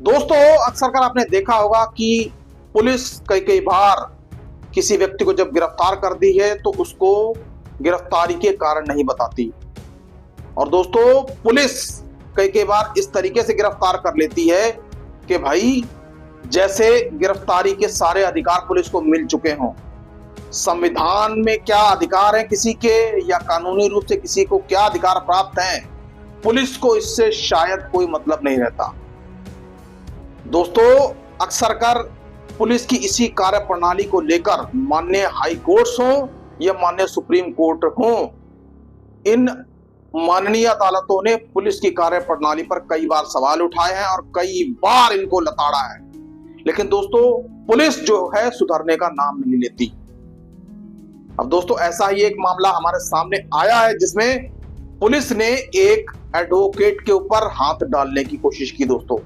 दोस्तों, अक्सर कर आपने देखा होगा कि पुलिस कई कई बार किसी व्यक्ति को जब गिरफ्तार कर दी है तो उसको गिरफ्तारी के कारण नहीं बताती। और दोस्तों, पुलिस कई कई बार इस तरीके से गिरफ्तार कर लेती है कि भाई जैसे गिरफ्तारी के सारे अधिकार पुलिस को मिल चुके हों। संविधान में क्या अधिकार है किसी के, या कानूनी रूप से किसी को क्या अधिकार प्राप्त है, पुलिस को इससे शायद कोई मतलब नहीं रहता। दोस्तों, अक्सर कर पुलिस की इसी कार्य प्रणाली को लेकर माननीय हाई कोर्ट्स हो या माननीय सुप्रीम कोर्ट हो, इन माननीय अदालतों ने पुलिस की कार्य प्रणाली पर कई बार सवाल उठाए हैं और कई बार इनको लताड़ा है। लेकिन दोस्तों, पुलिस जो है सुधरने का नाम नहीं लेती। अब दोस्तों, ऐसा ही एक मामला हमारे सामने आया है जिसमें पुलिस ने एक एडवोकेट के ऊपर हाथ डालने की कोशिश की दोस्तों।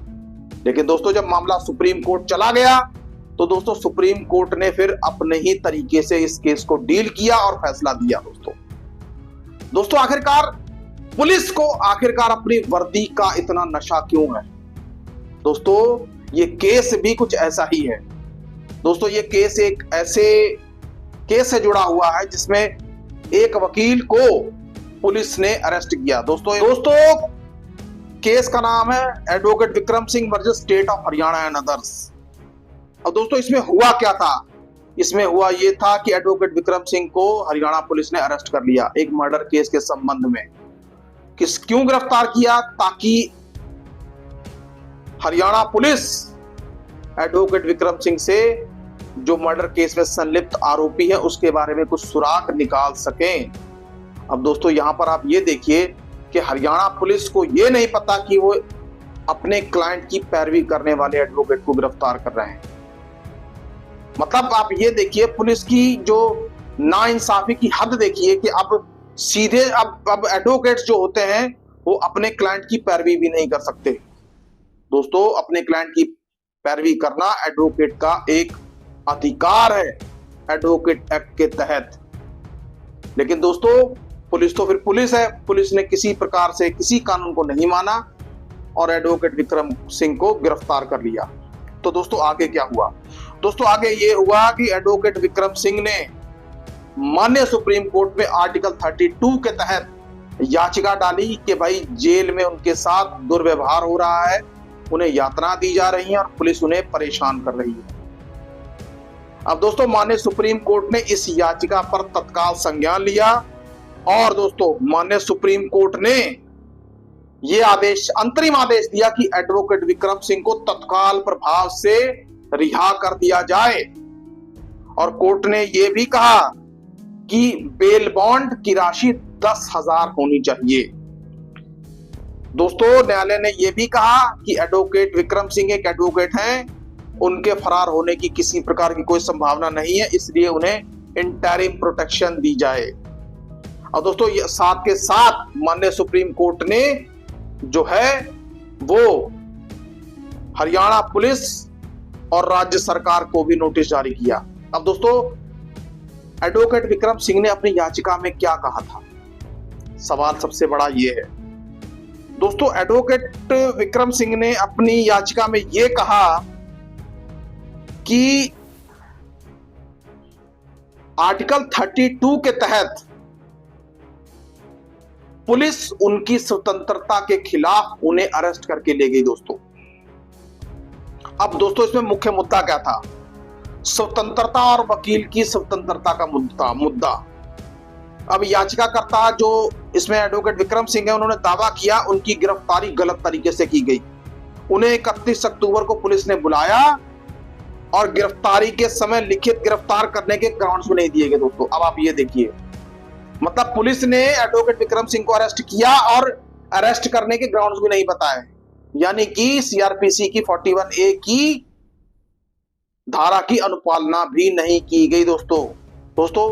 लेकिन दोस्तों, जब मामला सुप्रीम कोर्ट चला गया तो दोस्तों सुप्रीम कोर्ट ने फिर अपने ही तरीके से इस केस को डील किया और फैसला दिया। दोस्तों आखिरकार पुलिस को आखिरकार अपनी वर्दी का इतना नशा क्यों है? दोस्तों, ये केस भी कुछ ऐसा ही है। दोस्तों, ये केस एक ऐसे केस से जुड़ा हुआ है जिसमें एक वकील को पुलिस ने अरेस्ट किया। दोस्तों केस का नाम है advocate Vikram Singh versus state of Haryana and others. अब दोस्तों, इसमें हुआ क्या था? इसमें हुआ ये था कि एडवोकेट विक्रम सिंह को हरियाणा पुलिस ने अरेस्ट कर लिया एक मर्डर केस के संबंध में। क्यों गिरफ्तार किया? ताकि हरियाणा पुलिस एडवोकेट विक्रम सिंह से जो मर्डर केस में संलिप्त आरोपी है उसके बारे में कुछ सुराग निकाल सकें। अब दोस्तों, यहां पर आप ये देखिए कि हरियाणा पुलिस को ये नहीं पता कि वो अपने क्लाइंट की पैरवी करने वाले एडवोकेट को गिरफ्तार कर रहे हैं। मतलब आप ये देखिए पुलिस की जो नाइंसाफी की हद देखिए कि अब सीधे अब एडवोकेट्स जो होते हैं वो अपने क्लाइंट की पैरवी भी नहीं कर सकते। दोस्तों, अपने क्लाइंट की पैरवी करना एडवोकेट का एक अधिकार है एडवोकेट एक्ट के तहत। लेकिन दोस्तों, पुलिस तो फिर पुलिस है। पुलिस ने किसी प्रकार से किसी कानून को नहीं माना और एडवोकेट विक्रम सिंह को गिरफ्तार कर लिया। तो दोस्तों आगे क्या हुआ? दोस्तों आगे ये हुआ कि एडवोकेट विक्रम सिंह ने माननीय सुप्रीम कोर्ट में आर्टिकल 32 के तहत याचिका डाली कि भाई जेल में उनके साथ दुर्व्यवहार हो रहा है, उन्हें यातना दी जा रही है और पुलिस उन्हें परेशान कर रही है। अब दोस्तों, माननीय सुप्रीम कोर्ट ने इस याचिका पर तत्काल संज्ञान लिया और दोस्तों माननीय सुप्रीम कोर्ट ने यह अंतरिम आदेश दिया कि एडवोकेट विक्रम सिंह को तत्काल प्रभाव से रिहा कर दिया जाए। और कोर्ट ने यह भी कहा कि बेल बॉन्ड की राशि 10,000 होनी चाहिए। दोस्तों, न्यायालय ने यह भी कहा कि एडवोकेट विक्रम सिंह एक एडवोकेट हैं, उनके फरार होने की किसी प्रकार की कोई संभावना नहीं है, इसलिए उन्हें इंटरिम प्रोटेक्शन दी जाए। और दोस्तों, साथ के साथ माननीय सुप्रीम कोर्ट ने जो है वो हरियाणा पुलिस और राज्य सरकार को भी नोटिस जारी किया। अब दोस्तों, एडवोकेट विक्रम सिंह ने अपनी याचिका में क्या कहा था? सवाल सबसे बड़ा ये है। दोस्तों, एडवोकेट विक्रम सिंह ने अपनी याचिका में यह कहा कि आर्टिकल 32 के तहत पुलिस उनकी स्वतंत्रता के खिलाफ उन्हें अरेस्ट करके ले गई। दोस्तों, अब दोस्तों इसमें मुख्य मुद्दा क्या था? स्वतंत्रता और वकील की स्वतंत्रता का मुद्दा। अब याचिकाकर्ता जो इसमें एडवोकेट विक्रम सिंह है, उन्होंने दावा किया उनकी गिरफ्तारी गलत तरीके से की गई। उन्हें 31 अक्टूबर को पुलिस ने बुलाया और गिरफ्तारी के समय लिखित गिरफ्तार करने के ग्राउंड्स भी नहीं दिए गए। दोस्तों, अब आप ये देखिए, मतलब पुलिस ने एडवोकेट विक्रम सिंह को अरेस्ट किया और अरेस्ट करने के ग्राउंड्स भी नहीं बताए, यानी कि सीआरपीसी की 41A की धारा की अनुपालना भी नहीं की गई। दोस्तों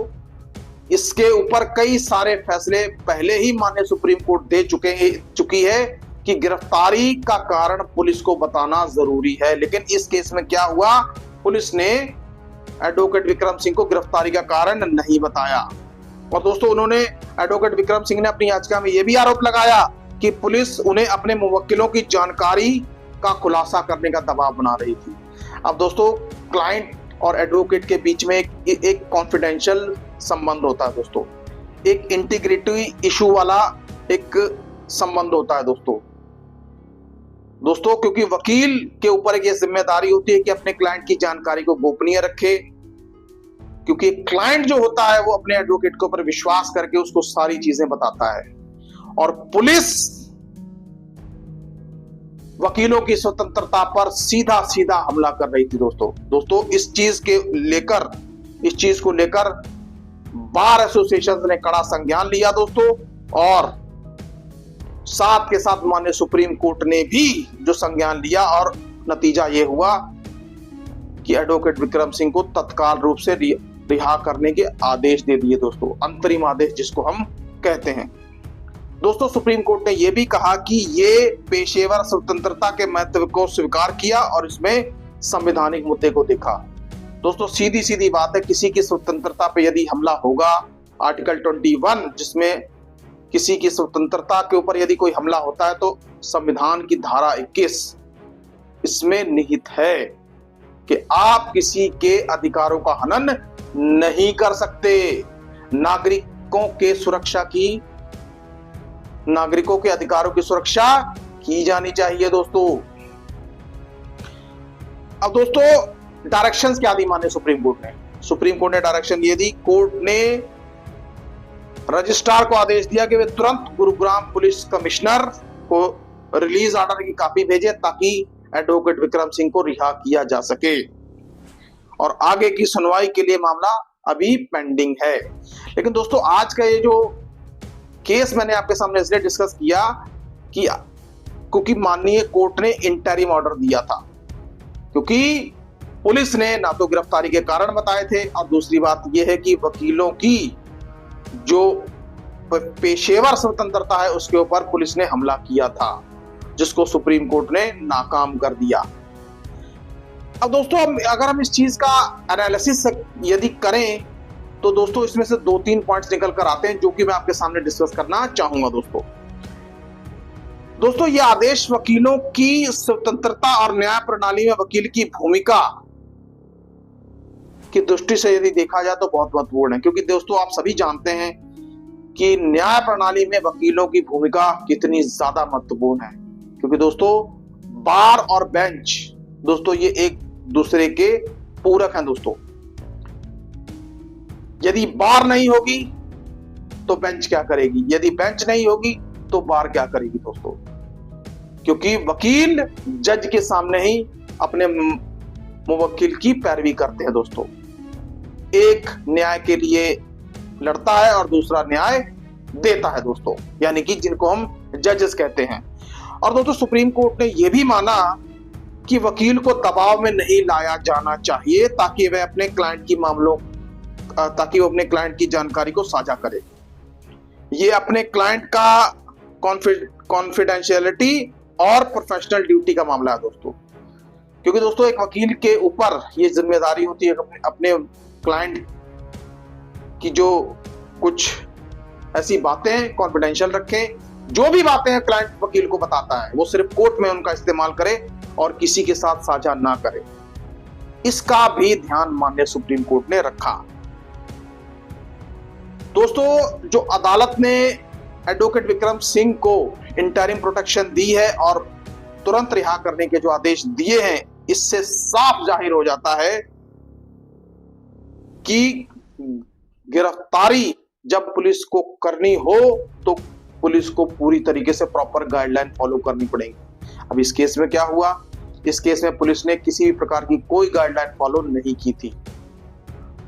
इसके ऊपर कई सारे फैसले पहले ही माननीय सुप्रीम कोर्ट दे चुकी है कि गिरफ्तारी का कारण पुलिस को बताना जरूरी है। लेकिन इस केस में क्या हुआ? पुलिस ने एडवोकेट विक्रम सिंह को गिरफ्तारी का कारण नहीं बताया। और दोस्तों, उन्होंने एडवोकेट विक्रम सिंह ने अपनी याचिका में यह भी आरोप लगाया कि पुलिस उन्हें अपने मुवक्किलों की जानकारी का खुलासा करने का दबाव बना रही थी। अब दोस्तों, क्लाइंट और एडवोकेट के बीच में एक कॉन्फिडेंशियल संबंध होता है दोस्तों, एक इंटीग्रिटी इशू वाला एक संबंध होता है दोस्तों। क्योंकि वकील के ऊपर एक ये जिम्मेदारी होती है कि अपने क्लाइंट की जानकारी को गोपनीय रखे, क्योंकि क्लाइंट जो होता है वो अपने एडवोकेट के ऊपर विश्वास करके उसको सारी चीजें बताता है। और पुलिस वकीलों की स्वतंत्रता पर सीधा सीधा हमला कर रही थी दोस्तों। इस चीज को लेकर बार एसोसिएशन ने कड़ा संज्ञान लिया दोस्तों, और साथ के साथ माननीय सुप्रीम कोर्ट ने भी जो संज्ञान लिया, और नतीजा ये हुआ कि एडवोकेट विक्रम सिंह को तत्काल रूप से रिहा करने के आदेश दे दिए दोस्तों, अंतरिम आदेश जिसको हम कहते हैं दोस्तों। सुप्रीम कोर्ट ने यह भी कहा कि ये पेशेवर स्वतंत्रता के महत्व को स्वीकार किया और इसमें संवैधानिक मुद्दे को देखा। दोस्तों, सीधी सीधी बात है, किसी की स्वतंत्रता पे यदि हमला होगा, आर्टिकल 21 जिसमें किसी की स्वतंत्रता के ऊपर यदि कोई हमला होता है तो संविधान की धारा 21 इसमें निहित है कि आप किसी के अधिकारों का हनन नहीं कर सकते। नागरिकों के अधिकारों की सुरक्षा की जानी चाहिए दोस्तों। अब दोस्तों, डायरेक्शंस क्या दी माने सुप्रीम कोर्ट ने डायरेक्शन ये दी, कोर्ट ने रजिस्ट्रार को आदेश दिया कि वे तुरंत गुरुग्राम पुलिस कमिश्नर को रिलीज ऑर्डर की कॉपी भेजे ताकि एडवोकेट विक्रम सिंह को रिहा किया जा सके, और आगे की सुनवाई के लिए मामला अभी पेंडिंग है। लेकिन दोस्तों, आज का ये जो केस मैंने आपके सामने इसलिए डिस्कस किया कि क्योंकि माननीय कोर्ट ने इंटरिम ऑर्डर दिया था, क्योंकि पुलिस ने ना तो गिरफ्तारी के कारण बताए थे, और दूसरी बात यह है कि वकीलों की जो पेशेवर स्वतंत्रता है उसके ऊपर पुलिस ने हमला किया था, जिसको सुप्रीम कोर्ट ने नाकाम कर दिया। अब दोस्तों, अगर हम इस चीज का एनालिसिस यदि करें तो दोस्तों इसमें से 2-3 पॉइंट्स निकल कर आते हैं जो कि मैं आपके सामने डिस्कस करना चाहूंगा दोस्तों। यह आदेश वकीलों की स्वतंत्रता और न्याय प्रणाली में वकील की भूमिका की दृष्टि से यदि देखा जाए तो बहुत महत्वपूर्ण है, क्योंकि दोस्तों आप सभी जानते हैं कि न्याय प्रणाली में वकीलों की भूमिका कितनी ज्यादा महत्वपूर्ण है, क्योंकि दोस्तों बार और बेंच दोस्तों ये एक दूसरे के पूरक हैं दोस्तों। यदि बार नहीं होगी तो बेंच क्या करेगी, यदि बेंच नहीं होगी तो बार क्या करेगी दोस्तों, क्योंकि वकील जज के सामने ही अपने मुवक्किल की पैरवी करते हैं दोस्तों। एक न्याय के लिए लड़ता है और दूसरा न्याय देता है दोस्तों, यानी कि जिनको हम जजेस कहते हैं। और दोस्तों, सुप्रीम कोर्ट ने यह भी माना कि वकील को दबाव में नहीं लाया जाना चाहिए ताकि वह अपने क्लाइंट की जानकारी को साझा करे। ये अपने क्लाइंट का कॉन्फिडेंशियलिटी और प्रोफेशनल ड्यूटी का मामला है दोस्तों, क्योंकि दोस्तों एक वकील के ऊपर ये जिम्मेदारी होती है अपने क्लाइंट की जो कुछ ऐसी बातें कॉन्फिडेंशियल रखें, जो भी बातें हैं क्लाइंट वकील को बताता है वो सिर्फ कोर्ट में उनका इस्तेमाल करे और किसी के साथ साझा ना करे। इसका भी ध्यान माननीय सुप्रीम कोर्ट ने रखा दोस्तों। जो अदालत ने एडवोकेट विक्रम सिंह को इंटरिम प्रोटेक्शन दी है और तुरंत रिहा करने के जो आदेश दिए हैं, इससे साफ जाहिर हो जाता है कि गिरफ्तारी जब पुलिस को करनी हो तो पुलिस को पूरी तरीके से प्रॉपर गाइडलाइन फॉलो करनी पड़ेगी। अब इस केस में क्या हुआ, इस केस में पुलिस ने किसी भी प्रकार की कोई गाइडलाइन फॉलो नहीं की थी।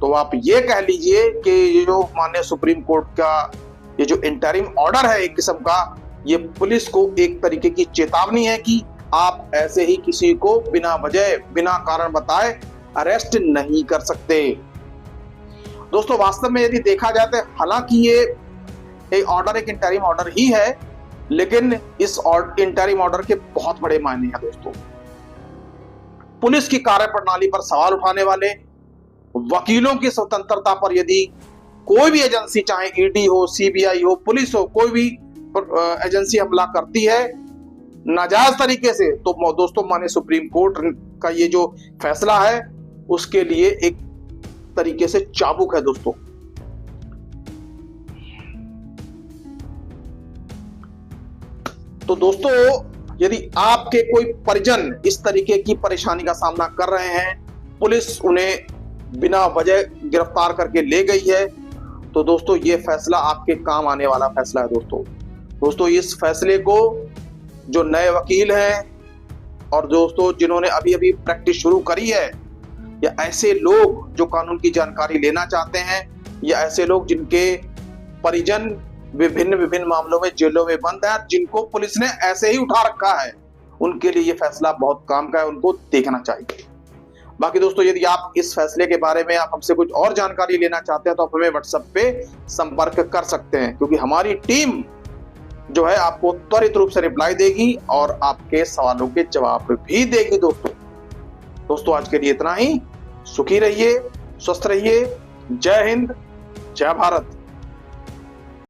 तो आप ये कह लीजिए कि ये जो माननीय सुप्रीम कोर्ट का ये जो इंटरिम ऑर्डर है एक किस्म का, ये पुलिस को एक तरीके की चेतावनी है कि आप ऐसे ही किसी को बिना वजह बिना कारण बताए अरेस्ट नहीं कर सकते। दोस्तों वास्तव में यदि देखा जाए तो हालांकि ये ऑर्डर एक इंटरिम ऑर्डर ही है, लेकिन इस इंटरिम ऑर्डर के बहुत बड़े मायने हैं दोस्तों। पुलिस की कार्यप्रणाली पर सवाल उठाने वाले, वकीलों की स्वतंत्रता पर यदि कोई भी एजेंसी, चाहे ईडी हो, सीबीआई हो, पुलिस हो, कोई भी एजेंसी हमला करती है नाजायज तरीके से, तो दोस्तों माने सुप्रीम कोर्ट का ये जो फैसला है उसके लिए एक तरीके से चाबुक है दोस्तों। तो दोस्तों यदि आपके कोई परिजन इस तरीके की परेशानी का सामना कर रहे हैं, पुलिस उन्हें बिना वजह गिरफ्तार करके ले गई है, तो दोस्तों ये फैसला आपके काम आने वाला फैसला है दोस्तों इस फैसले को जो नए वकील हैं और दोस्तों जिन्होंने अभी अभी प्रैक्टिस शुरू करी है, या ऐसे लोग जो कानून की जानकारी लेना चाहते हैं, या ऐसे लोग जिनके परिजन विभिन्न मामलों में जेलों में बंद है, जिनको पुलिस ने ऐसे ही उठा रखा है, उनके लिए ये फैसला बहुत काम का है, उनको देखना चाहिए। बाकी दोस्तों यदि आप इस फैसले के बारे में आप हमसे कुछ और जानकारी लेना चाहते हैं तो आप हमें व्हाट्सएप पे संपर्क कर सकते हैं, क्योंकि हमारी टीम जो है आपको त्वरित रूप से रिप्लाई देगी और आपके सवालों के जवाब भी देगी। दोस्तों आज के लिए इतना ही। सुखी रहिए, स्वस्थ रहिए। जय हिंद, जय भारत।